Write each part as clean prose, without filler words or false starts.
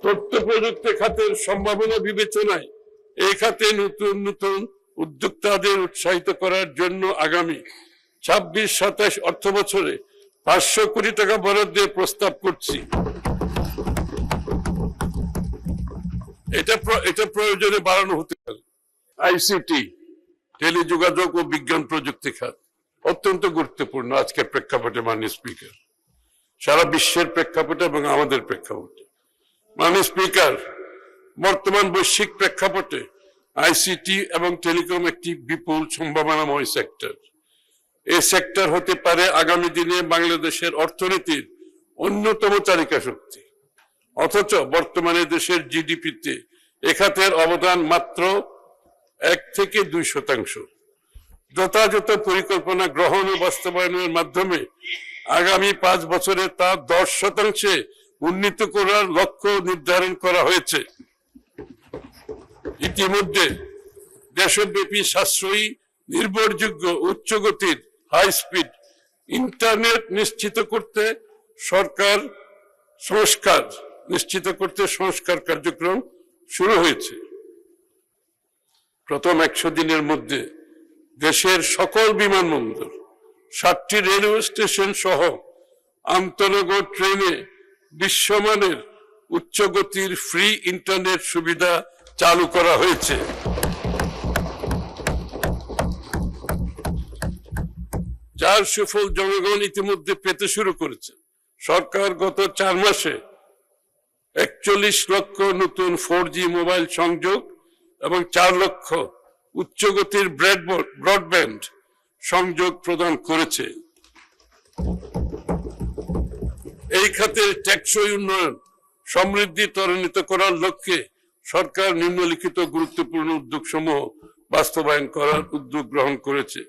তথ্য প্রযুক্তি খাতের সম্ভাবনা বিবেচনায় এই খাতে নতুন নতুন উদ্যোক্তাদের উৎসাহিত করার জন্য আগামী 26-27 অর্থ বছরে 500 কোটি টাকা বরাদ্দের প্রস্তাব করছি। এটা প্রয়োজনে বাড়ানো হতে পারে। আইসিটি, টেলিযোগাযোগ ও বিজ্ঞান প্রযুক্তি খাত অত্যন্ত গুরুত্বপূর্ণ আজকের প্রেক্ষাপটে। মাননীয় স্পিকার, সারা বিশ্বের প্রেক্ষাপটে এবং আমাদের প্রেক্ষাপটে, মাননীয় স্পিকার, বর্তমান বৈশ্বিক প্রেক্ষাপটে আইসিটি এবং টেলিকম একটি বিপুল সম্ভাবনাময় সেক্টর। এই সেক্টর হতে পারে আগামী দিনে বাংলাদেশের অর্থনীতির অন্যতম চালিকা শক্তি। অথচ বর্তমানে দেশের জিডিপিতে এ খাতের অবদান মাত্র 1 থেকে 2%। যথাযথ পরিকল্পনা গ্রহণ ও বাস্তবায়নের মাধ্যমে আগামী 5 বছরে তা 10% উন্নীত করার লক্ষ্য নির্ধারণ করা হয়েছে। ইতিমধ্যে দেশব্যাপী সাশ্রয়ী, নির্ভরযোগ্য, উচ্চ গতির হাই স্পিড ইন্টারনেট নিশ্চিত করতে সংস্কার কার্যক্রম শুরু হয়েছে। প্রথম 100 দিনের মধ্যে দেশের সকল বিমানবন্দর, 7টি রেলওয়ে স্টেশন সহ আন্তনগর ট্রেনে বিশ্বমানের উচ্চ গতির ফ্রি ইন্টারনেট সুবিধা চালু করা হয়েছে। যার সুফল জনগণ ইতিমধ্যে পেতে শুরু করেছে। সরকার গত 4 মাসে 41 লক্ষ নতুন 4G মোবাইল সংযোগ এবং 4 লক্ষ উচ্চগতির ব্রডব্যান্ড সংযোগ প্রদান করেছে। এই খাতে টেকসই উন্নয়ন সমৃদ্ধি ত্বরান্বিত করার লক্ষ্যে সরকার নিম্নলিখিত গুরুত্বপূর্ণ উদ্যোগসমূহ বাস্তবায়ন করার উদ্যোগ গ্রহণ করেছে।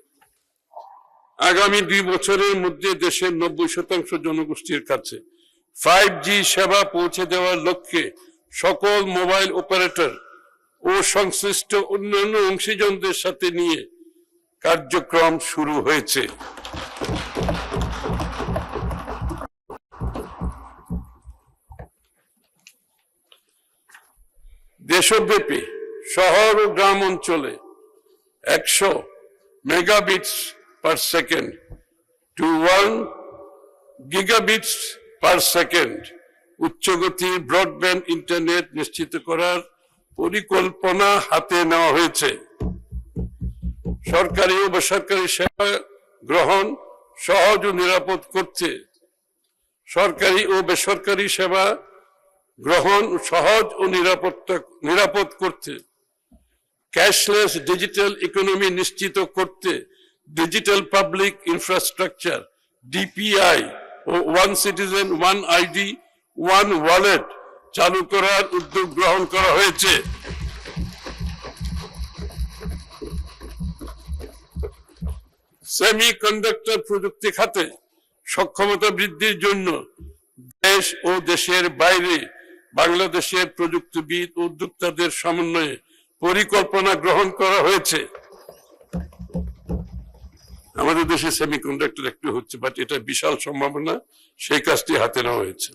আগামী 2 বছরের মধ্যে দেশের 90% জনগোষ্ঠীর কাছে 5G সেবা পৌঁছে দেওয়ার লক্ষ্যে সকল মোবাইল অপারেটর ও সংশ্লিষ্ট অন্যান্য অংশীজনদের সাথে নিয়ে কার্যক্রম শুরু হয়েছে। দেশব্যাপী শহর ও গ্রাম অঞ্চলে 100 megabits per second to 1 gigabits per second উচ্চগতি ব্রডব্যান্ড ইন্টারনেট নিশ্চিত করার পরিকল্পনা হাতে নেওয়া হয়েছে। সরকারি ও বেসরকারি সেবা গ্রহণ সহজ ও নিরাপদ করতে ক্যাশলেস ডিজিটাল ইকোনমি নিশ্চিত করতে ডিজিটাল পাবলিক ইনফ্রাস্ট্রাকচার ডিপিআই ও one citizen one ID one wallet চালু করার উদ্যোগ গ্রহণ করা হয়েছে। সেমিকন্ডাক্টর প্রযুক্তি খাতে সক্ষমতা বৃদ্ধির জন্য দেশ ও দেশের বাইরে বাংলাদেশের প্রযুক্তিবিদ ও উদ্যোক্তাদের সমন্বয়ে পরিকল্পনা গ্রহণ করা হয়েছে। আমাদের দেশে সেমিকন্ডাক্টর একটু হচ্ছে, বাট এটা বিশাল সম্ভাবনা, সেই কাজটি হাতে নেওয়া হয়েছে।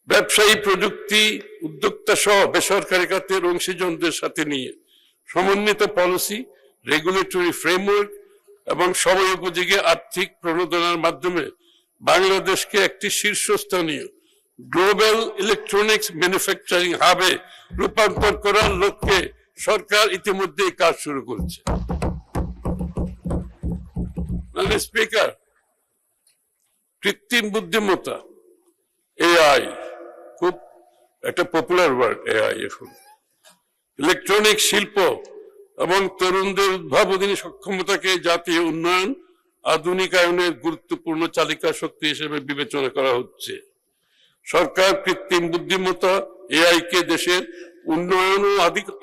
ব্যবসায়ী, প্রযুক্তি উদ্যোক্তা সহ বেসরকারি খাতের অংশীজনদের সাথে নিয়ে সমন্বিত পলিসি, রেগুলেটরি ফ্রেমওয়ার্ক এবং সময়োপযোগী আর্থিক প্রণোদনার মাধ্যমে বাংলাদেশকে একটি শীর্ষস্থানীয় গ্লোবাল ইলেকট্রনিক্স ম্যানুফ্যাকচারিং হাবে রূপান্তর করার লক্ষ্যে সরকার ইতিমধ্যে কাজ শুরু করেছে। স্পিকার, কৃত্রিম বুদ্ধিমত্তা, এআই খুব একটা পপুলার ওয়ার্ড। এআই এখন ইলেকট্রনিক শিল্প এবং তরুণদের উদ্ভাবনী সক্ষমতাকে জাতীয় উন্নয়ন আধুনিকায়নের গুরুত্বপূর্ণ চালিকা শক্তি হিসেবে বিবেচনা করা হচ্ছে। সরকার কৃত্রিম বুদ্ধিমত্তা, এআই কে দেশের উন্নয়ন ও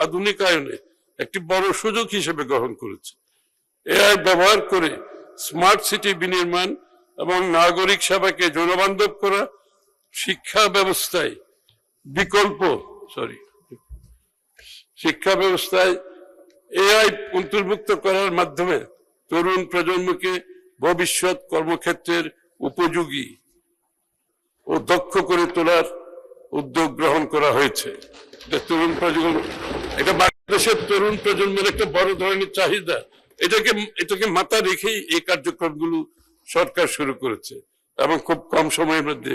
আধুনিকায়নে একটি বড় সুযোগ হিসেবে গ্রহণ করেছে। এআই ব্যবহার করে স্মার্ট সিটি বিনির্মাণ এবং নাগরিক সেবাকে জনবান্ধব করা, শিক্ষা ব্যবস্থায় এআই অন্তর্ভুক্ত করার মাধ্যমে তরুণ প্রজন্মকে ভবিষ্যৎ কর্মক্ষেত্রের উপযোগী ও দক্ষ করে তোলার উদ্যোগ গ্রহণ করা হয়েছে। এটা তরুণ প্রজন্ম, এটা বাংলাদেশের তরুণ প্রজন্মের একটা বড় ধরনের চাহিদা। এটাকে মাথা রেখেই এই কার্যক্রমগুলো সরকার শুরু করেছে এবং খুব কম সময়ের মধ্যে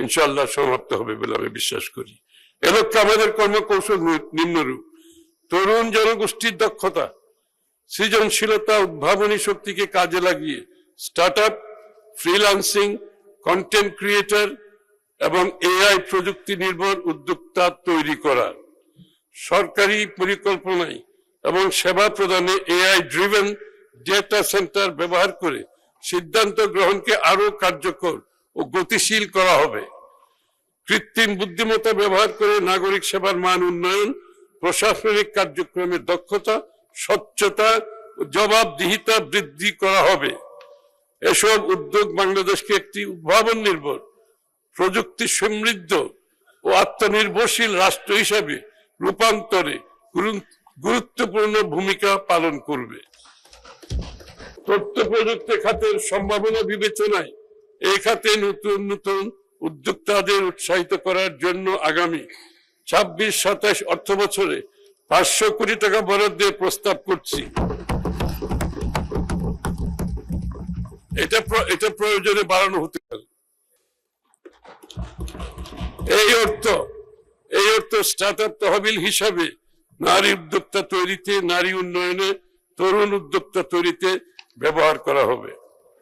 ইনশাআল্লাহ সমাপ্ত হবে বলে আমি বিশ্বাস করি। এ লক্ষ্যে আমাদের কর্মকৌশল নিম্নরূপ: তরুণ জনগোষ্ঠীর দক্ষতা, সৃজনশীলতা, উদ্ভাবনী শক্তিকে কাজে লাগিয়ে start up, freelancing, content creator এবং এআই প্রযুক্তি নির্ভর উদ্যোক্তা তৈরি করা। সরকারি পরিকল্পনায় এবং সেবা প্রদানে এআই ড্রিভেন ডেটা সেন্টার ব্যবহার করে সিদ্ধান্ত গ্রহণকে আরো কার্যকর ও গতিশীল করা হবে। কৃত্রিম বুদ্ধিমত্তা ব্যবহার করে নাগরিক সেবার মান উন্নয়ন, প্রশাসনিক কার্যক্রমের দক্ষতা, স্বচ্ছতা ও জবাবদিহিতা বৃদ্ধি করা হবে। এসব উদ্যোগ বাংলাদেশকে একটি উদ্ভাবন নির্ভর, প্রযুক্তি সমৃদ্ধ ও আত্মনির্ভরশীল রাষ্ট্র হিসাবে রূপান্তরে গুরুত্বপূর্ণ ভূমিকা পালন করবে। তথ্য প্রযুক্তি খাতের সম্ভাবনা বিবেচনায় এই খাতে নতুন নতুন উদ্যোক্তাদের উৎসাহিত করার জন্য আগামী 26-27 অর্থ বছরে 500 কোটি টাকা বরাদ্দের প্রস্তাব করছি। এটা প্রয়োজনে বাড়ানো হতে পারে। এই অর্থ স্টার্ট আপ তহবিল হিসাবে নারী উদ্যোক্তা তৈরিতে, নারী উন্নয়নে, তরুণ উদ্যোক্তা তৈরিতে ব্যবহার করা হবে।